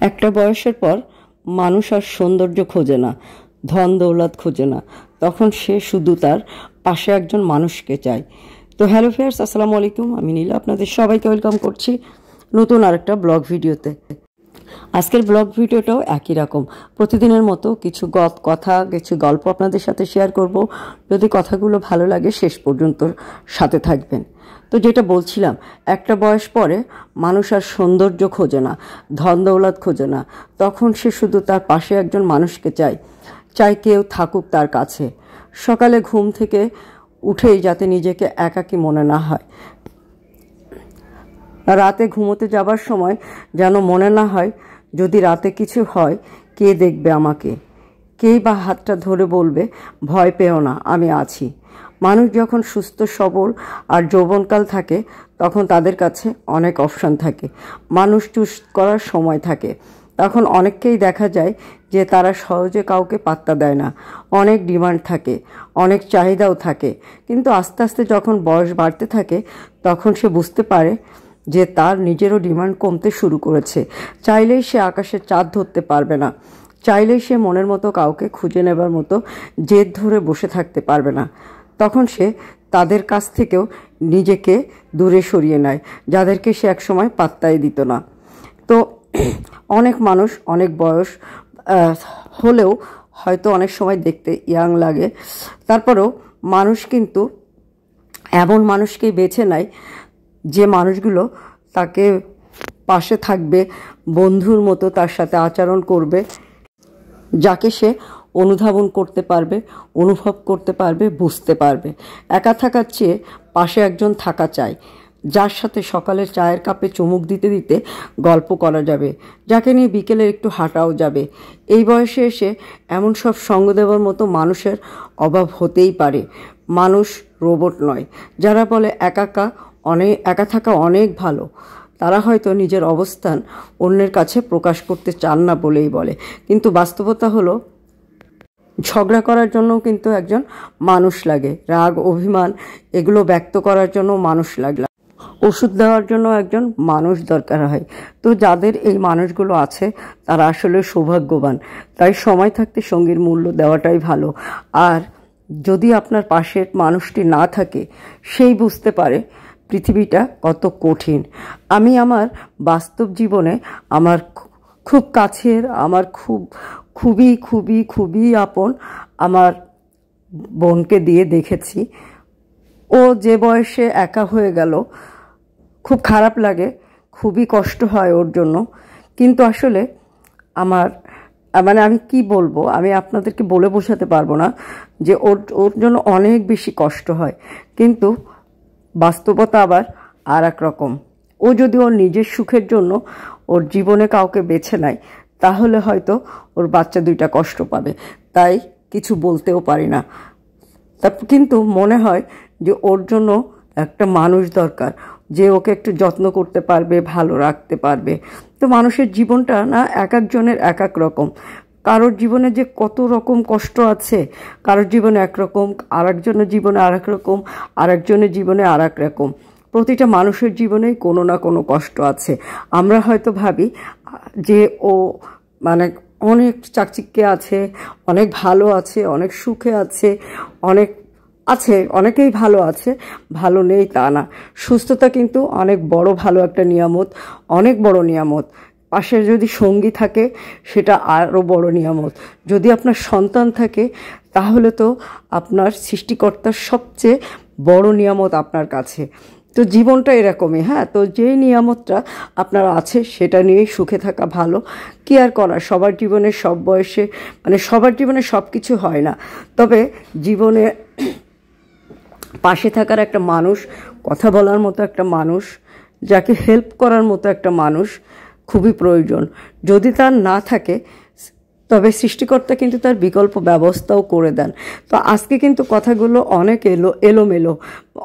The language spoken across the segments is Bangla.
একটা বয়সের পর মানুষ আর সৌন্দর্য খোঁজে না, ধন দৌলত খোঁজে না, তখন সে শুধু তার পাশে একজন মানুষকে চায়। তো হ্যালো ফ্রেন্ডস, আসসালামু আলাইকুম। আমি নীলা আপনাদের সবাইকে ওয়েলকাম করছি নতুন আরেকটা ব্লগ ভিডিওতে। আজকের ব্লগ ভিডিওটাও একই রকম, প্রতিদিনের মতো কিছু কথা, কিছু গল্প আপনাদের সাথে শেয়ার করব। যদি কথাগুলো ভালো লাগে শেষ পর্যন্ত সাথে থাকবেন। তো যেটা বলছিলাম, একটা বয়স পরে মানুষ আর সৌন্দর্য খোঁজে না, ধন দৌলত খোঁজে না, তখন সে শুধু তার পাশে একজন মানুষকে চায় কেউ থাকুক তার কাছে। সকালে ঘুম থেকে উঠেই যাতে নিজেকে একাকী মনে না হয়, রাতে ঘুমোতে যাবার সময় যেন মনে না হয় যদি রাতে কিছু হয় কে দেখবে আমাকে, কেই বা হাতটা ধরে বলবে ভয় পেও না, আমি আছি। মানুষ যখন সুস্থ সবল আর যৌবনকাল থাকে তখন তাদের কাছে অনেক অপশন থাকে, মানুষ চুজ করার সময় থাকে। তখন অনেককেই দেখা যায় যে তারা সহজে কাউকে পাত্তা দেয় না, অনেক ডিমান্ড থাকে, অনেক চাহিদাও থাকে। কিন্তু আস্তে আস্তে যখন বয়স বাড়তে থাকে তখন সে বুঝতে পারে যে তার নিজেরও ডিমান্ড কমতে শুরু করেছে। চাইলেই সে আকাশের চাঁদ ধরতে পারবে না, চাইলেই সে মনের মতো কাউকে খুঁজে নেবার মতো জেদ ধরে বসে থাকতে পারবে না। তখন সে তাদের কাছ থেকেও নিজেকে দূরে সরিয়ে নেয়, যাদেরকে সে একসময় পাত্তাই দিত না। তো অনেক মানুষ অনেক বয়স হলেও হয়তো অনেক সময় দেখতে ইয়াং লাগে, তারপরেও মানুষ কিন্তু এমন মানুষকেই বেছে নেয় যে মানুষগুলো তাকে পাশে থাকবে, বন্ধুর মতো তার সাথে আচরণ করবে, যাকে সে অনুধাবন করতে পারবে, অনুভব করতে পারবে, বুঝতে পারবে। একা থাকার চেয়ে পাশে একজন থাকা চাই, যার সাথে সকালের চায়ের কাপে চুমুক দিতে দিতে গল্প করা যাবে, যাকে নিয়ে বিকেলে একটু হাঁটাও যাবে। এই বয়সে এসে এমন সব সঙ্গ দেওয়ার মতো মানুষের অভাব হতেই পারে। মানুষ রোবট নয়। যারা বলে একা থাকা অনেক ভালো, তারা হয়তো নিজের অবস্থান অন্যের কাছে প্রকাশ করতে চান না বলেই বলে। কিন্তু বাস্তবতা হলো, ঝগড়া করার জন্যও কিন্তু একজন মানুষ লাগে, রাগ অভিমান এগুলো ব্যক্ত করার জন্য মানুষ লাগে, ওষুধ দেওয়ার জন্য একজন মানুষ দরকার হয়। তো যাদের এই মানুষগুলো আছে তারা আসলে সৌভাগ্যবান। তাই সময় থাকতে সঙ্গীর মূল্য দেওয়াটাই ভালো। আর যদি আপনার পাশের মানুষটি না থাকে, সেই বুঝতে পারে পৃথিবীটা কত কঠিন। আমি আমার বাস্তব জীবনে আমার খুব কাছের, আমার খুবই খুবই খুবই আপন আমার বোনকে দিয়ে দেখেছি। ও যে বয়সে একা হয়ে গেল, খুব খারাপ লাগে, খুবই কষ্ট হয় ওর জন্য। কিন্তু আসলে আমি কি বলবো, আমি আপনাদেরকে বলে বোঝাতে পারবো না যে ওর জন্য অনেক বেশি কষ্ট হয়। কিন্তু বাস্তবতা আবার আর এক রকম। ও যদি ওর নিজের সুখের জন্য ওর জীবনে কাউকে বেছে নেয়, তাহলে হয়তো ওর বাচ্চা দুইটা কষ্ট পাবে। তাই কিছু বলতেও পারি না। কিন্তু মনে হয় যে ওর জন্য একটা মানুষ দরকার, যে ওকে একটু যত্ন করতে পারবে, ভালো রাখতে পারবে। তো মানুষের জীবনটা না এক একজনের এক এক রকম। কারোর জীবনে যে কত রকম কষ্ট আছে, কারোর জীবনে একরকম, আর একজনের জীবনে আর এক রকম, আর একজনের জীবনে আর এক রকম। প্রতিটা মানুষের জীবনেই কোনো না কোনো কষ্ট আছে। আমরা হয়তো ভাবি যে ও অনেক চাকচিক্যে আছে, অনেক ভালো আছে, অনেক সুখে আছে, অনেকেই ভালো আছে, ভালো নেই তা না। সুস্থতা কিন্তু অনেক বড় ভালো একটা নিয়ামত, অনেক বড় নিয়ামত। পাশে যদি সঙ্গী থাকে সেটা আরও বড় নিয়ামত। যদি আপনার সন্তান থাকে তাহলে তো আপনার সৃষ্টিকর্তার সবচেয়ে বড় নিয়ামত আপনার কাছে। তো জীবনটা এরকমই। তো যেই নিয়ামতটা আপনার আছে সেটা নিয়েই সুখে থাকা ভালো। কি আর করার, সবার জীবনে সব বয়সে সবার জীবনে সব কিছু হয় না। তবে জীবনে পাশে থাকার একটা মানুষ, কথা বলার মতো একটা মানুষ, যাকে হেল্প করার মতো একটা মানুষ খুবই প্রয়োজন। যদি তার না থাকে তবে সৃষ্টিকর্তা কিন্তু তার বিকল্প ব্যবস্থাও করে দেন। তো আজকে কিন্তু কথাগুলো অনেক এলোমেলো।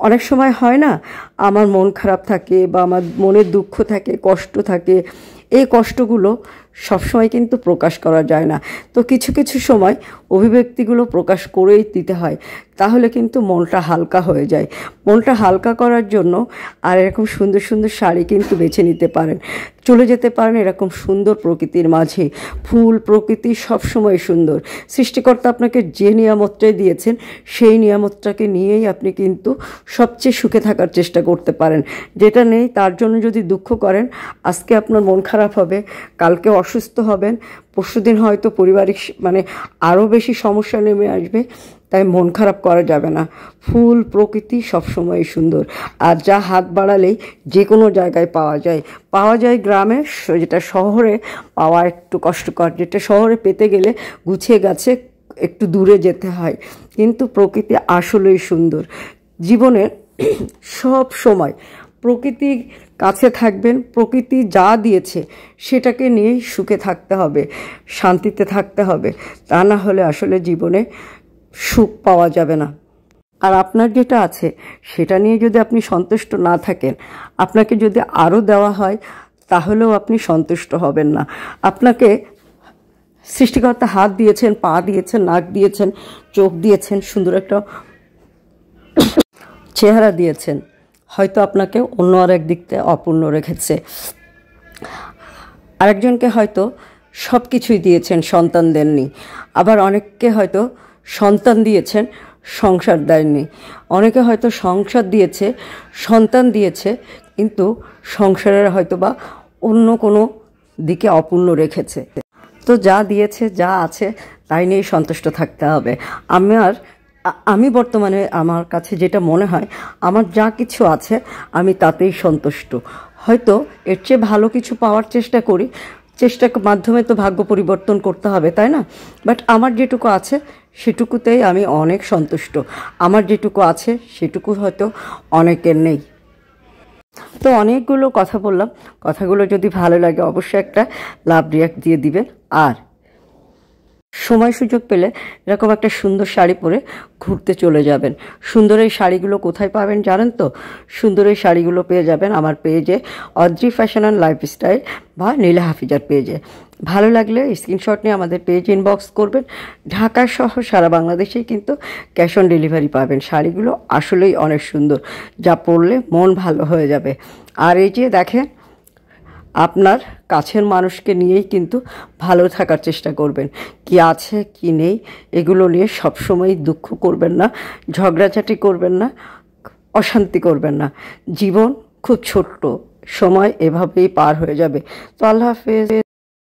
অনেক সময় হয় না, আমার মন খারাপ থাকে বা আমার মনের দুঃখ থাকে, কষ্ট থাকে। এই কষ্টগুলো সবসময় কিন্তু প্রকাশ করা যায় না। তো কিছু কিছু সময় অভিব্যক্তিগুলো প্রকাশ করেই দিতে হয়, তাহলে কিন্তু মনটা হালকা হয়ে যায়। মনটা হালকা করার জন্য আর এরকম সুন্দর সুন্দর শাড়ি কিন্তু বেছে নিতে পারেন, চলে যেতে পারেন এরকম সুন্দর প্রকৃতির মাঝে। ফুল প্রকৃতি সবসময় সুন্দর। সৃষ্টিকর্তা আপনাকে যে নিয়ামতটাই দিয়েছেন সেই নিয়ামতটাকে নিয়েই আপনি কিন্তু সবচেয়ে সুখে থাকার চেষ্টা করতে পারেন। যেটা নেই তার জন্য যদি দুঃখ করেন, আজকে আপনার মন খারাপ হবে, কালকে অসুস্থ হবেন, পরশুদিন হয়তো পারিবারিক আরও বেশি সমস্যা নেমে আসবে। তাই মন খারাপ করা যাবে না। ফুল প্রকৃতি সবসময় সুন্দর, আর যা হাত বাড়ালেই যে কোনো জায়গায় পাওয়া যায় গ্রামে, যেটা শহরে পাওয়া একটু কষ্টকর, যেটা শহরে পেতে গেলে গুছিয়ে গাছে একটু দূরে যেতে হয়। কিন্তু প্রকৃতি আসলেই সুন্দর। জীবনের সব সময় প্রকৃতির কাছে থাকবেন, প্রকৃতি যা দিয়েছে সেটাকে নিয়েই সুখে থাকতে হবে, শান্তিতে থাকতে হবে। তা না হলে আসলে জীবনে সুখ পাওয়া যাবে না। আর আপনার যেটা আছে সেটা নিয়ে যদি আপনি সন্তুষ্ট না থাকেন, আপনাকে যদি আরও দেওয়া হয় তাহলেও আপনি সন্তুষ্ট হবেন না। আপনাকে সৃষ্টিকর্তা হাত দিয়েছেন, পা দিয়েছেন, নাক দিয়েছেন, চোখ দিয়েছেন, সুন্দর একটা চেহারা দিয়েছেন, হয়তো আপনাকে অন্য আরেক দিক থেকে অপূর্ণ রেখেছে। আরেকজনকে হয়তো সব কিছুই দিয়েছেন, সন্তান দেননি। আবার অনেককে হয়তো সন্তান দিয়েছেন, সংসার দেননি। অনেকে হয়তো সংসার দিয়েছে, সন্তান দিয়েছে, কিন্তু সংসারের হয়তো বা অন্য কোনো দিকে অপূর্ণ রেখেছে। তো যা দিয়েছে, যা আছে তাই নিয়েই সন্তুষ্ট থাকতে হবে। আমি বর্তমানে আমার কাছে যেটা মনে হয়, আমার যা কিছু আছে আমি তাতেই সন্তুষ্ট। হয়তো এর চেয়ে ভালো কিছু পাওয়ার চেষ্টা করি, চেষ্টার মাধ্যমে তো ভাগ্য পরিবর্তন করতে হবে, তাই না? বাট আমার যেটুকু আছে সেটুকুতেই আমি অনেক সন্তুষ্ট। আমার যেটুকু আছে সেটুকু হয়তো অনেকের নেই। তো অনেকগুলো কথা বললাম, কথাগুলো যদি ভালো লাগে অবশ্যই একটা লাভ রিয়াক্ট দিয়ে দিবেন। আর সময় সুযোগ পেলে এরকম একটা সুন্দর শাড়ি পরে ঘুরতে চলে যাবেন। সুন্দর এই শাড়িগুলো কোথায় পাবেন জানেন তো? সুন্দর এই শাড়িগুলো পেয়ে যাবেন আমার পেজে, অদ্রি ফ্যাশন অ্যান্ড লাইফস্টাইল বা নীলা হাফিজার পেজে। ভালো লাগলে স্ক্রিনশট নিয়ে আমাদের পেজ ইনবক্স করবেন। ঢাকা সহ সারা বাংলাদেশেই কিন্তু ক্যাশ অন ডেলিভারি পাবেন। শাড়িগুলো আসলেই অনেক সুন্দর, যা পরলে মন ভালো হয়ে যাবে। আর এই যে দেখেন, আপনার কাছের মানুষকে নিয়েই কিন্তু ভালো থাকার চেষ্টা করবেন। কি আছে কি নেই এগুলো নিয়ে সবসময় দুঃখ করবেন না, ঝগড়াঝাটি করবেন না, অশান্তি করবেন না। জীবন খুব ছোট্ট, সময় এভাবেই পার হয়ে যাবে। তো আল্লাহ হাফেজ।